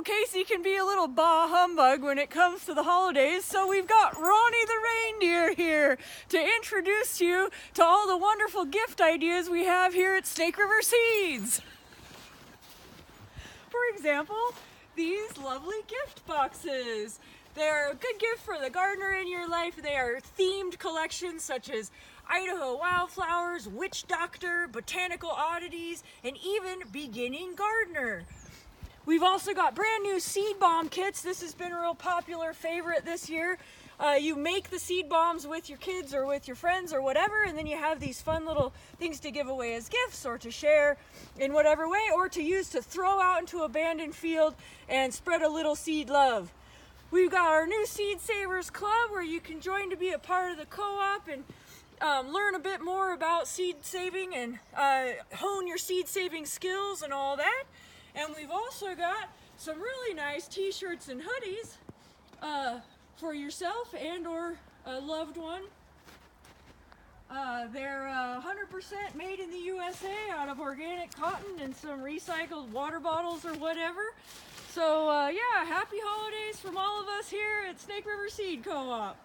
Casey can be a little bah humbug when it comes to the holidays, so we've got Ronnie the reindeer here to introduce you to all the wonderful gift ideas we have here at Snake River Seeds. For example, these lovely gift boxes. They're a good gift for the gardener in your life. They are themed collections such as Idaho wildflowers, witch doctor, botanical oddities, and even beginning gardener. We've also got brand new seed bomb kits. This has been a real popular favorite this year. You make the seed bombs with your kids or with your friends or whatever, and then you have these fun little things to give away as gifts or to share in whatever way, or to use to throw out into an abandoned field and spread a little seed love. We've got our new Seed Savers Club where you can join to be a part of the co-op and learn a bit more about seed saving and hone your seed saving skills and all that. And we've also got some really nice t-shirts and hoodies for yourself and or a loved one. They're 100% made in the USA out of organic cotton and some recycled water bottles or whatever. So yeah, happy holidays from all of us here at Snake River Seed Co-op.